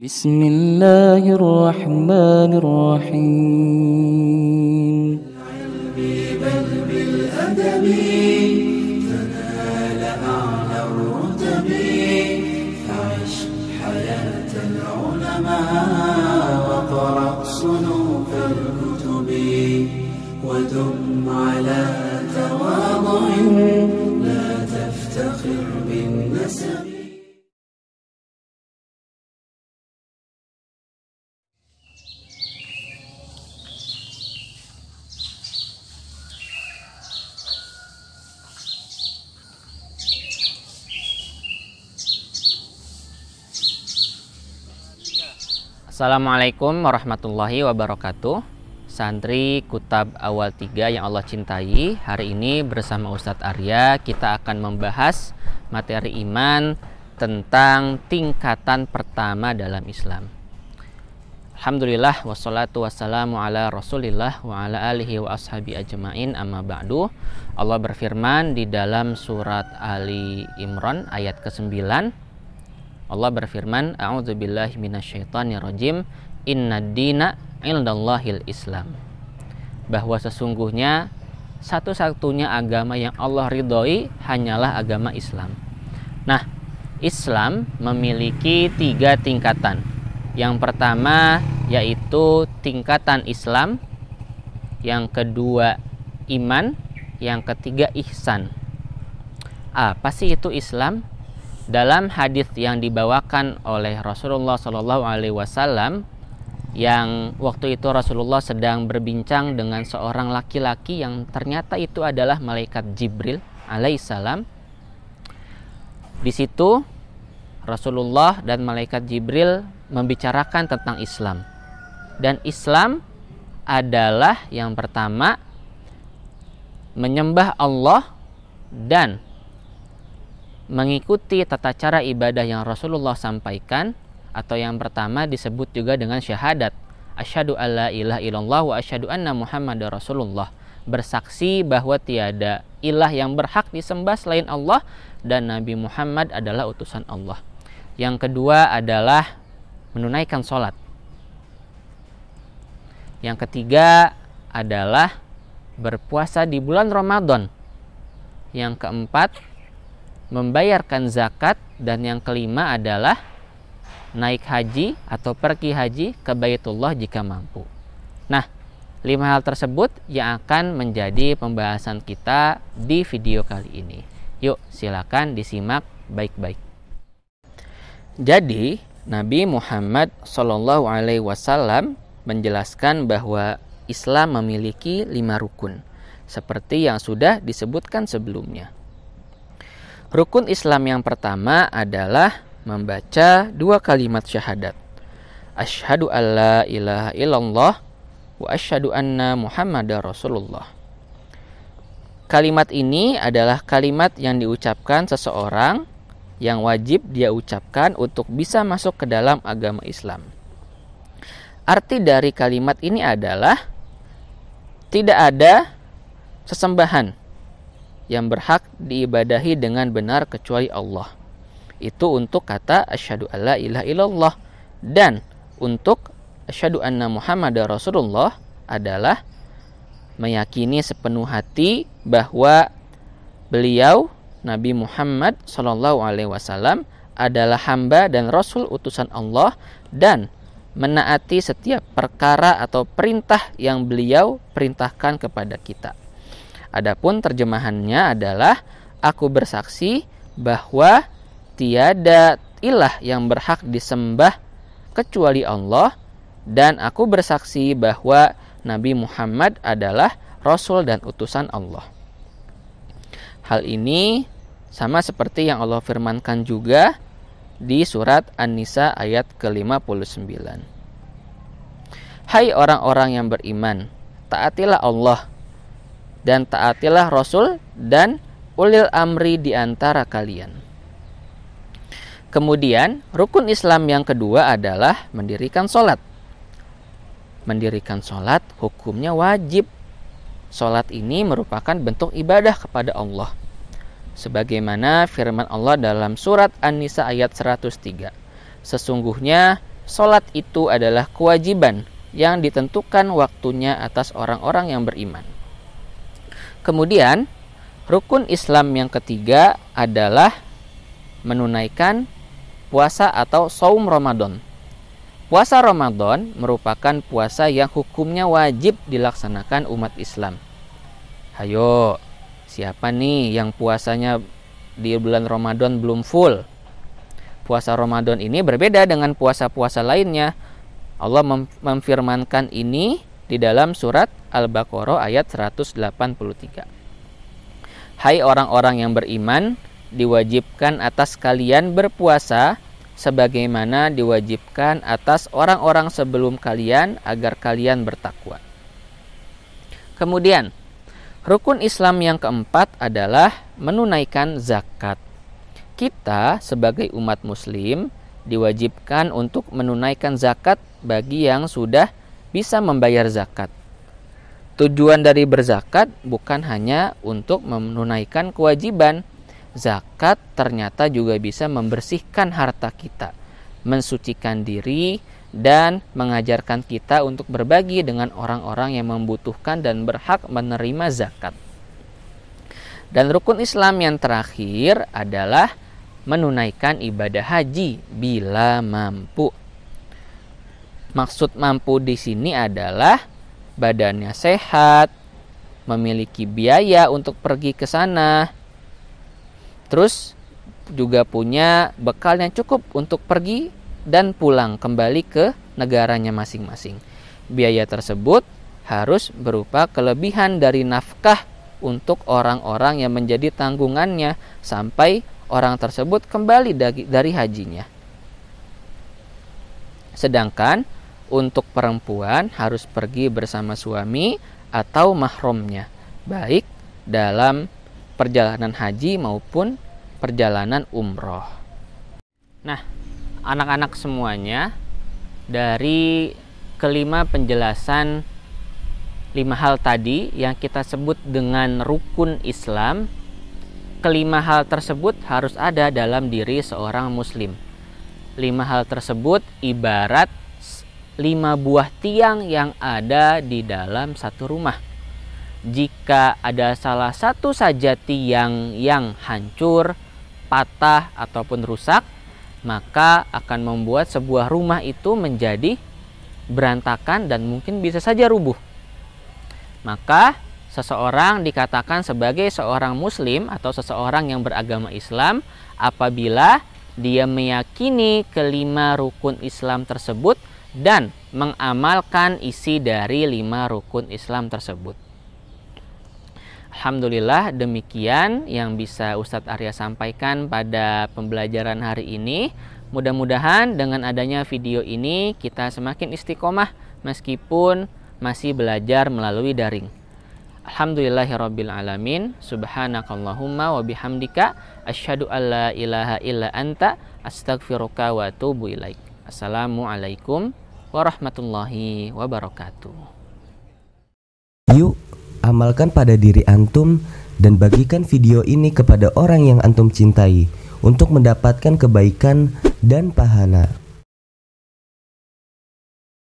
Bismillahirrahmanirrahim. بل بالأدب تنال أعلى الرتب فعش حياة العلماء وقرأ صنوف الكتب ودم على تواضع لا تفتخر بالنسب. Assalamualaikum warahmatullahi wabarakatuh. Santri Kutab Awal 3 yang Allah cintai, hari ini bersama Ustadz Arya kita akan membahas materi iman tentang tingkatan pertama dalam Islam. Alhamdulillah wassalatu wassalamu ala rasulillah wa ala alihi wa ashabi ajma'in, amma ba'du. Allah berfirman di dalam surat Ali Imran ayat ke-9. Allah berfirman, a'udzubillahi minasyaitonirrajim, innad dina indallahil Islam. Bahwa sesungguhnya satu-satunya agama yang Allah ridhoi hanyalah agama Islam. Nah, Islam memiliki 3 tingkatan. Yang pertama yaitu tingkatan Islam, yang kedua iman, yang ketiga ihsan. Apa sih itu Islam? Dalam hadis yang dibawakan oleh Rasulullah SAW, yang waktu itu Rasulullah sedang berbincang dengan seorang laki-laki yang ternyata itu adalah malaikat Jibril alaihissalam. Di situ Rasulullah dan malaikat Jibril membicarakan tentang Islam. Dan Islam adalah yang pertama menyembah Allah dan mengikuti tata cara ibadah yang Rasulullah sampaikan, atau yang pertama disebut juga dengan syahadat, asyhadu alla ilaha illallah wa asyhadu anna muhammadar rasulullah, bersaksi bahwa tiada ilah yang berhak disembah selain Allah dan Nabi Muhammad adalah utusan Allah. Yang kedua adalah menunaikan sholat. Yang ketiga adalah berpuasa di bulan Ramadan. Yang keempat membayarkan zakat, dan yang kelima adalah naik haji atau pergi haji ke Baitullah jika mampu. Nah, 5 hal tersebut yang akan menjadi pembahasan kita di video kali ini. Yuk, silakan disimak baik-baik. Jadi, Nabi Muhammad SAW menjelaskan bahwa Islam memiliki 5 rukun, seperti yang sudah disebutkan sebelumnya. Rukun Islam yang pertama adalah membaca 2 kalimat syahadat. Asyhadu alla ilaha illallah wa asyhadu anna muhammadar rasulullah. Kalimat ini adalah kalimat yang diucapkan seseorang yang wajib dia ucapkan untuk bisa masuk ke dalam agama Islam. Arti dari kalimat ini adalah tidak ada sesembahan yang berhak diibadahi dengan benar kecuali Allah. Itu untuk kata asyhadu alla ilaha illallah. Dan untuk asyhadu anna muhammadar rasulullah adalah meyakini sepenuh hati bahwa beliau Nabi Muhammad SAW adalah hamba dan rasul utusan Allah, dan menaati setiap perkara atau perintah yang beliau perintahkan kepada kita. Adapun terjemahannya adalah, aku bersaksi bahwa tiada ilah yang berhak disembah kecuali Allah, dan aku bersaksi bahwa Nabi Muhammad adalah Rasul dan utusan Allah. Hal ini sama seperti yang Allah firmankan juga di surat An-Nisa ayat ke-59. Hai orang-orang yang beriman, taatilah Allah dan taatilah Rasul dan ulil amri di antara kalian. Kemudian rukun Islam yang kedua adalah mendirikan sholat. Mendirikan sholat hukumnya wajib. Sholat ini merupakan bentuk ibadah kepada Allah. Sebagaimana firman Allah dalam surat An-Nisa ayat 103. Sesungguhnya Salat itu adalah kewajiban yang ditentukan waktunya atas orang-orang yang beriman. Kemudian, rukun Islam yang ketiga adalah menunaikan puasa atau saum Ramadan. Puasa Ramadan merupakan puasa yang hukumnya wajib dilaksanakan umat Islam. Hayo, siapa nih yang puasanya di bulan Ramadan belum full? Puasa Ramadan ini berbeda dengan puasa-puasa lainnya. Allah memfirmankan ini di dalam surat Al-Baqarah ayat 183. Hai orang-orang yang beriman, diwajibkan atas kalian berpuasa sebagaimana diwajibkan atas orang-orang sebelum kalian agar kalian bertakwa. Kemudian, rukun Islam yang keempat adalah menunaikan zakat. Kita sebagai umat muslim diwajibkan untuk menunaikan zakat bagi yang sudah bisa membayar zakat. Tujuan dari berzakat bukan hanya untuk menunaikan kewajiban. Zakat ternyata juga bisa membersihkan harta kita, mensucikan diri, dan mengajarkan kita untuk berbagi dengan orang-orang yang membutuhkan dan berhak menerima zakat. Dan rukun Islam yang terakhir adalah menunaikan ibadah haji bila mampu. Maksud mampu di sini adalah badannya sehat, memiliki biaya untuk pergi ke sana, terus juga punya bekal yang cukup untuk pergi dan pulang kembali ke negaranya masing-masing. Biaya tersebut harus berupa kelebihan dari nafkah untuk orang-orang yang menjadi tanggungannya sampai orang tersebut kembali dari hajinya. Sedangkan untuk perempuan harus pergi bersama suami atau mahramnya, baik dalam perjalanan haji maupun perjalanan umroh. Nah, anak-anak semuanya, dari kelima penjelasan 5 hal tadi yang kita sebut dengan rukun Islam, kelima hal tersebut harus ada dalam diri seorang muslim. 5 hal tersebut ibarat 5 buah tiang yang ada di dalam satu rumah. Jika ada salah satu saja tiang yang hancur, patah, ataupun rusak, maka akan membuat sebuah rumah itu menjadi berantakan dan mungkin bisa saja rubuh. Maka seseorang dikatakan sebagai seorang muslim atau seseorang yang beragama Islam apabila dia meyakini kelima rukun Islam tersebut dan mengamalkan isi dari 5 rukun Islam tersebut. Alhamdulillah, demikian yang bisa Ustadz Arya sampaikan pada pembelajaran hari ini. Mudah-mudahan dengan adanya video ini kita semakin istiqomah meskipun masih belajar melalui daring. Alhamdulillahirabbil alamin. Subhanakallahumma wa bihamdika asyhadu alla ilaha illa anta astaghfiruka wa atubu ilaik. Assalamualaikum warahmatullahi wabarakatuh. Yuk, amalkan pada diri antum dan bagikan video ini kepada orang yang antum cintai untuk mendapatkan kebaikan dan pahala.